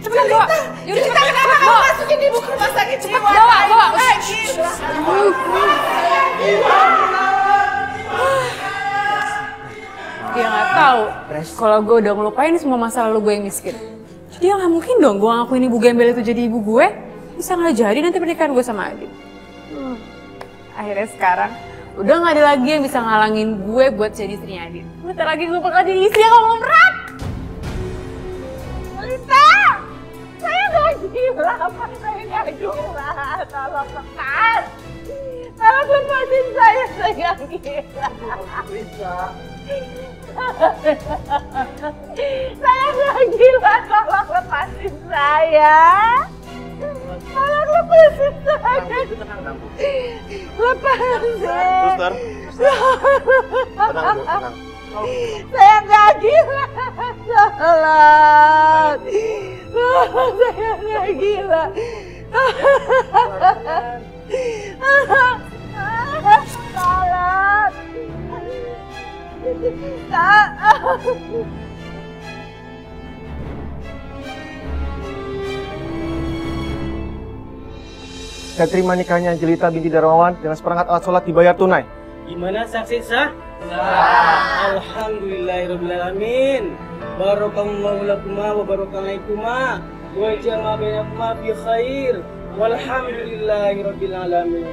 Cepetan bawa. Yaudah Jelita kenapa kamu masukin ibu ke rumah sakit jiwa? Bawa. Dia nggak tahu kalau gue udah ngelupain semua masa lalu gue yang miskin. Jadi ya nggak mungkin dong gue ngakuin ibu gembel itu jadi ibu gue. Bisa nggak jadi nanti pernikahan gue sama Adit. Akhirnya sekarang udah nggak ada lagi yang bisa ngalangin gue buat jadi istrinya Adit. Bentar lagi gue bakal jadi istri yang ngomrat. Jelita, saya nggak gila, apa saya nggak gila? Tolong lepas. Tolong lepasin saya nggak gila. Saya nggak gila, tolong lepasin saya. Tolong lepasin saya. Lepasin. Suster. Tenang, Bu, tenang. Saya nggak gila. Tolong. Saya nggak gila. Tolong. Saya terima nikahnya Jelita binti Darmawan dengan seperangkat alat sholat dibayar tunai. Gimana saksi sah? Sah. Alhamdulillahirrabbilalamin. Barakallahu lakuma wa barakalaikuma. Wa jama'a bainakuma bi khair. Walhamdulillahirrabbilalamin.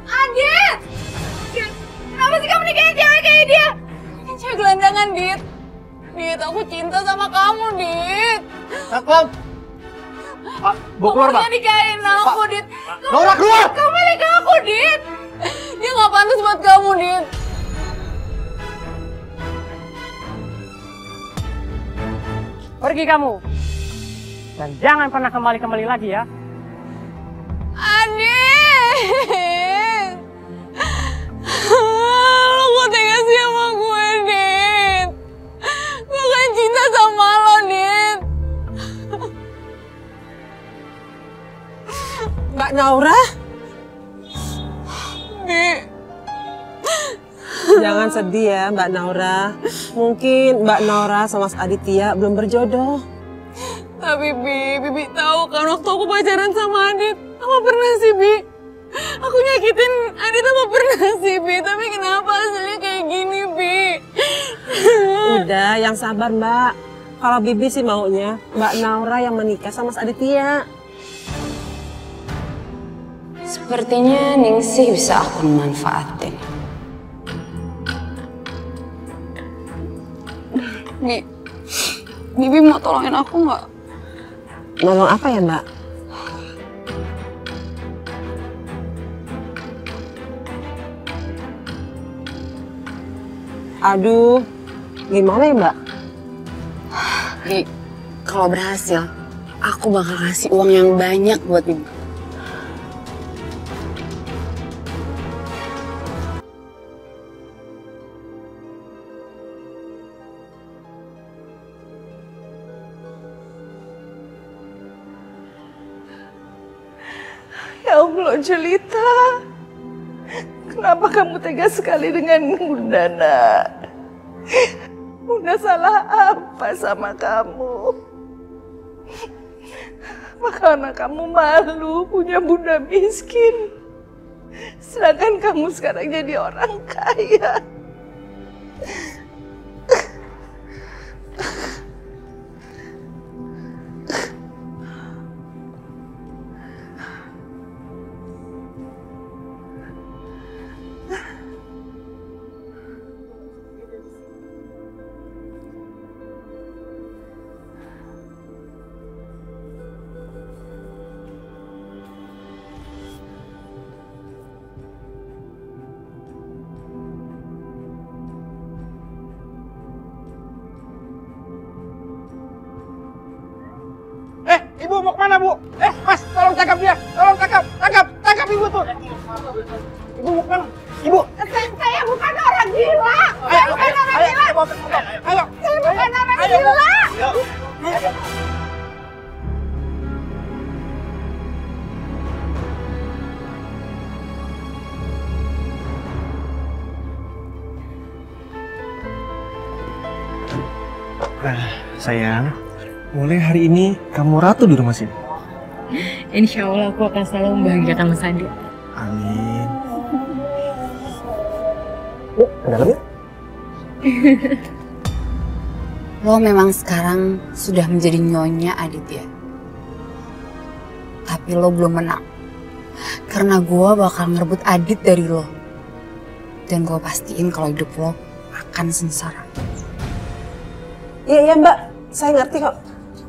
Adit! Kenapa sih kamu nikahin cewek kayak dia? Kan cewek gelandangan, Dit. Dit, aku cinta sama kamu, Dit. Satpam! Pak, bawa keluar, Pak. Kamu nikahin aku, Dit. Laura, keluar! Kamu milik aku, Dit. Dia nggak pantas buat kamu, Dit. Pergi kamu. Dan jangan pernah kembali lagi ya. Adit! Lo kok tega sih sama gue, Dit? Gue kan cinta sama lo, Dit. Mbak Naura? Dit. Jangan sedih ya Mbak Naura. Mungkin Mbak Naura sama Mas Aditya belum berjodoh. Tapi Bibi tahu kan waktu aku pacaran sama Adit. Apa pernah sih, Bi? Aku nyakitin Adit apa pernah sih, Bi? Tapi kenapa hasilnya kayak gini, Bi? Udah, yang sabar Mbak. Kalau Bibi sih maunya Mbak Naura yang menikah sama Mas Aditya. Sepertinya Ningsih bisa aku manfaatin. Bibi mau tolongin aku nggak? Nolong apa ya Mbak? Aduh, gimana ya Mbak? Bi, kalau berhasil, aku bakal kasih uang yang banyak buat Bibi. Ya Allah, Jelita. Kenapa kamu tega sekali dengan Bunda, nak? Bunda salah apa sama kamu? Makanya kamu malu punya bunda miskin. Sedangkan kamu sekarang jadi orang kaya. Ibu mau kemana, Bu? Mas, tolong tangkap dia. Tolong tangkap ibu tuh. Ibu mau kemana? Ibu. Saya bukan orang gila. Saya bukan orang gila. Nah, sayang, mulai hari ini kamu ratu di rumah sini. Insya Allah aku akan selalu membahagiakan Mas Adi. Amin. Yuk, ke dalam yuk. Lo memang sekarang sudah menjadi nyonya Aditya. Tapi lo belum menang. Karena gue bakal ngerebut Adit dari lo. Dan gue pastiin kalau hidup lo akan sengsara. Iya Mbak, saya ngerti kok.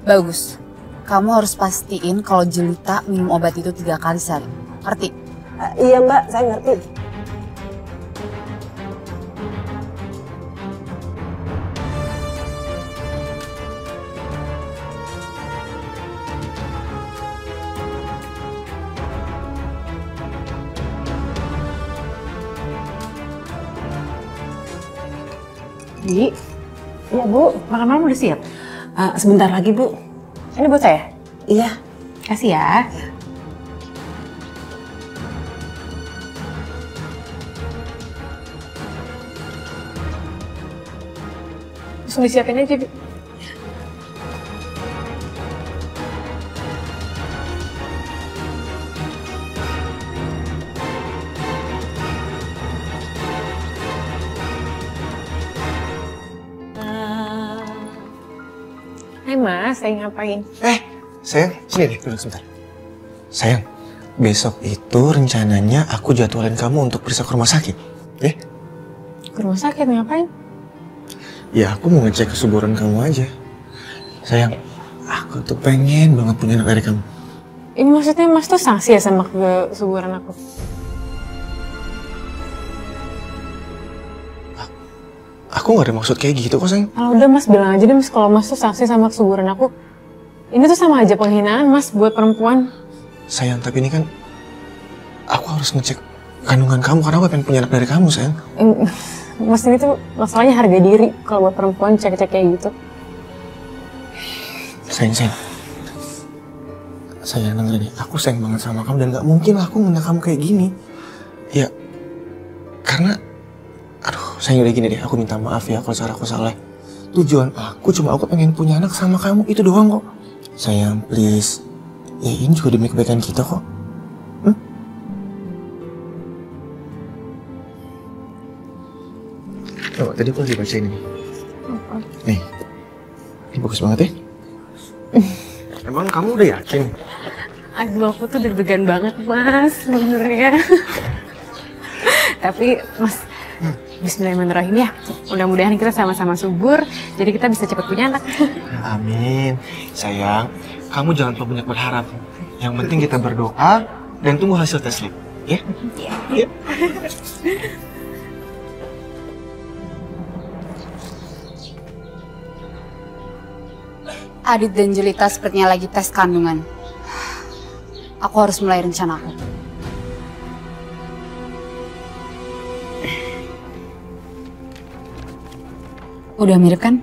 Bagus. Kamu harus pastiin kalau Jelita minum obat itu 3 kali sehari. Ngerti? Iya Mbak, saya ngerti. Di, Iya Bu, makan malam udah siap? sebentar lagi Bu. Ini buat saya? Iya. Kasih ya. Langsung disiapin aja, Bi. Hai Mas, saya ngapain? Sayang, sini deh duduk sebentar. Sayang, besok itu rencananya aku jadwalin kamu untuk periksa ke rumah sakit. Ke rumah sakit ngapain? Ya, aku mau ngecek kesuburan kamu aja. Sayang, aku tuh pengen banget punya anak dari kamu. Ini maksudnya Mas tuh sanksi ya sama kesuburan aku? Aku gak ada maksud kayak gitu kok, sayang. Kalau udah Mas bilang aja deh Mas kalau Mas tuh sanksi sama kesuburan aku. Ini tuh sama aja penghinaan Mas buat perempuan. Sayang, tapi ini kan aku harus ngecek kandungan kamu karena aku pengen punya anak dari kamu, sayang. Mas ini tuh masalahnya harga diri kalau buat perempuan cek-cek kayak gitu. Sayang. Sayang, dengerin ya. Aku sayang banget sama kamu dan gak mungkin aku ngundang kamu kayak gini. Ya, karena sayang udah gini deh, aku minta maaf ya kalau cara aku salah. Tujuan aku pengen punya anak sama kamu, itu doang kok. Sayang, please. Ya ini juga demi kebaikan kita kok. Oh, tadi aku lagi baca ini. Nih, ini bagus banget ya. Emang kamu udah yakin? Aduh, aku tuh deg-degan banget Mas sebenarnya. Tapi Mas, bismillahirrahmanirrahim ya. Mudah-mudahan kita sama-sama subur, jadi kita bisa cepat punya anak. Amin. Sayang, kamu jangan terlalu banyak berharap. Yang penting kita berdoa dan tunggu hasil tes lab, ya? Iya. Adit dan Jelita sepertinya lagi tes kandungan. Aku harus mulai rencanaku. Udah mirip kan?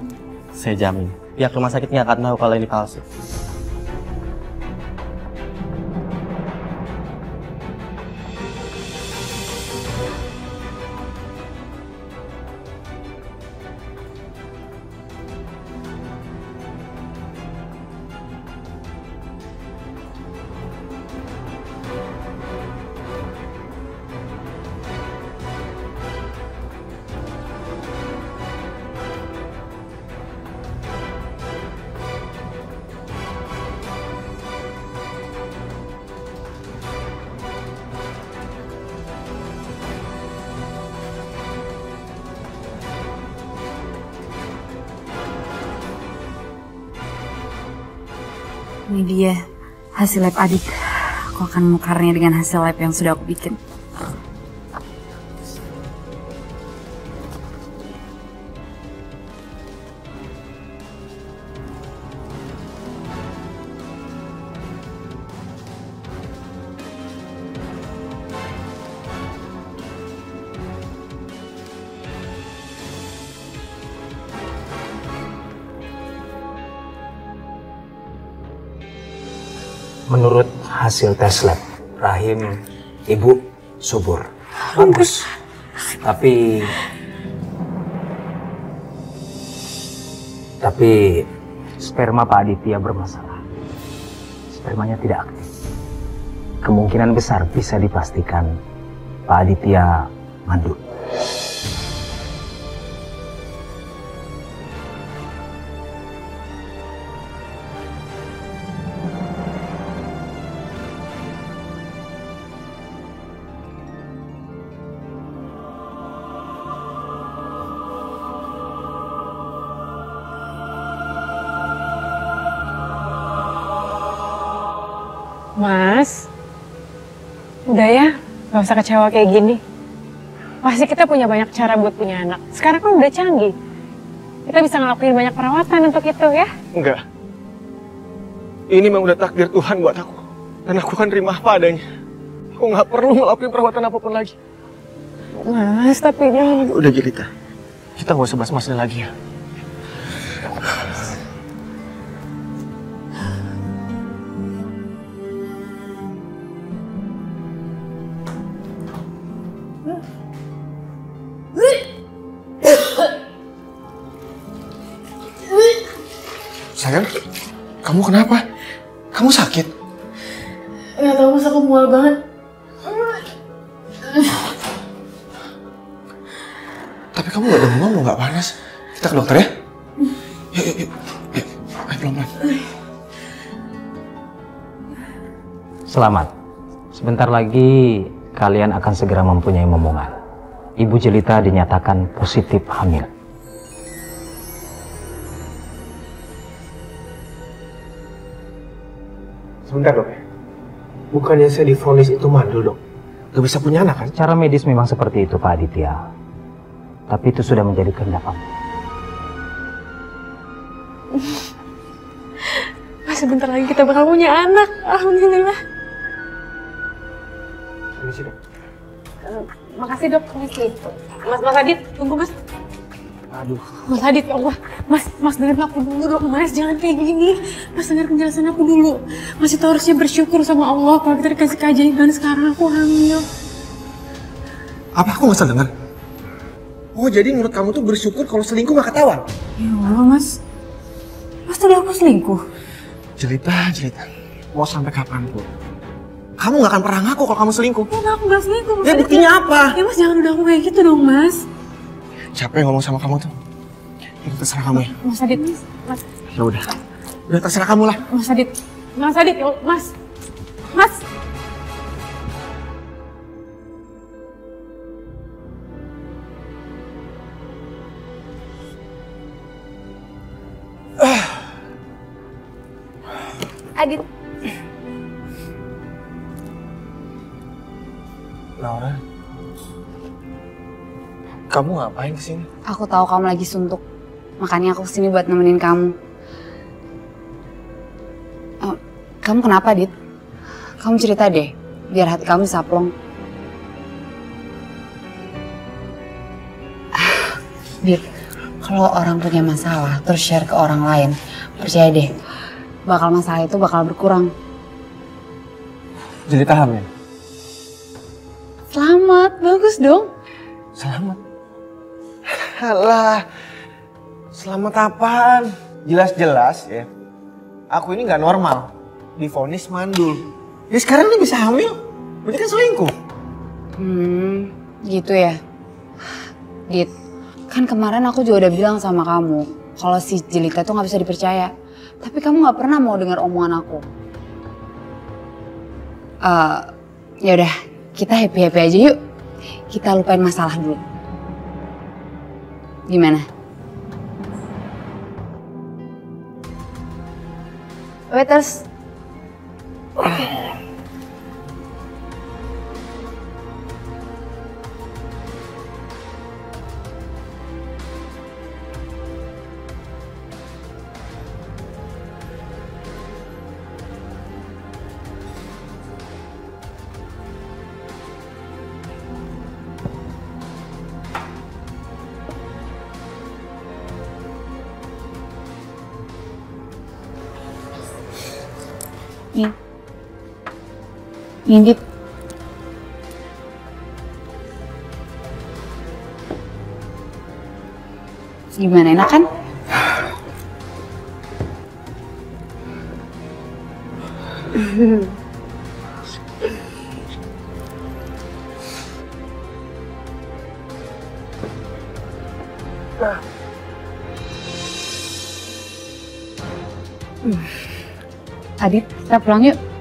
Saya jamin, pihak rumah sakit nggak akan tahu kalau ini palsu. Ini dia hasil lab Adit. Aku akan menukarnya dengan hasil lab yang sudah aku bikin. Menurut hasil tes lab, rahim ibu subur. Bagus. Tapi sperma Pak Aditya bermasalah. Spermanya tidak aktif. Kemungkinan besar bisa dipastikan Pak Aditya mandul. Mas, udah ya, gak usah kecewa kayak gini. Pasti kita punya banyak cara buat punya anak. Sekarang kan udah canggih. Kita bisa ngelakuin banyak perawatan untuk itu ya. Enggak. Ini memang udah takdir Tuhan buat aku. Dan aku kan terima apa adanya. Aku nggak perlu ngelakuin perawatan apapun lagi. Mas, tapi jangan... Udah Jelita, kita nggak usah bahas masalah lagi ya. Sayang, kamu kenapa? Kamu sakit? Gak tau, Mas, aku mual banget. Tapi kamu gak demam, lo gak panas. Kita ke dokter ya? Yuk. Ayo pelan-pelan. Selamat. Sebentar lagi kalian akan segera mempunyai momongan. Ibu Jelita dinyatakan positif hamil. Sebentar dok ya. Bukannya saya divonis itu mandul dok. Gak bisa punya anak kan? Secara medis memang seperti itu Pak Aditya. Tapi itu sudah menjadi kehendak kamu. Mas, sebentar lagi kita bakal punya anak. Alhamdulillah. Permisi dok. Makasih dok. Mas Adit, tunggu Mas. Aduh. Mas Adit, ya Allah. Mas dengerin aku dulu dong, Mas. Jangan kayak gini. Mas denger penjelasan aku dulu. Mas itu harusnya bersyukur sama Allah kalau kita dikasih keajaiban sekarang aku hamil. Apa aku nggak salah dengar? Oh jadi menurut kamu tuh bersyukur kalau selingkuh gak ketahuan? Ya Allah, Mas. Mas tadi aku selingkuh. Jelita. Mau sampai kapanpun kamu gak akan pernah ngaku kalau kamu selingkuh. Ya aku gak selingkuh, Mas. Ya buktinya apa? Ya Mas jangan udah aku kayak gitu dong, Mas. Siapa yang ngomong sama kamu tuh? Itu terserah kamu ya. Mas Adit, Mas. Ya udah terserah kamu lah. Mas Adit, ya Allah, Mas. Adit, Laura, kamu ngapain kesini? aku tahu kamu lagi suntuk. Makanya aku kesini buat nemenin kamu. Kamu kenapa, Dit? Kamu cerita deh, biar hati kamu bisa plong. Dit, kalau orang punya masalah terus share ke orang lain, percaya deh, masalah itu bakal berkurang. Jelita hamil? Selamat, bagus dong. Selamat? Alah, selamat apaan? Jelas-jelas ya, aku ini nggak normal, divonis mandul. Ya sekarang dia bisa hamil, berarti kan selingkuh. Gitu ya. Dit, kan kemarin aku juga udah bilang sama kamu kalau si Jelita tuh nggak bisa dipercaya. Tapi kamu nggak pernah mau dengar omongan aku. Ya udah, kita happy aja yuk. Kita lupain masalah dulu. Gimana? Waiters. Dit. Gimana, enak kan? Adit, kita pulang yuk.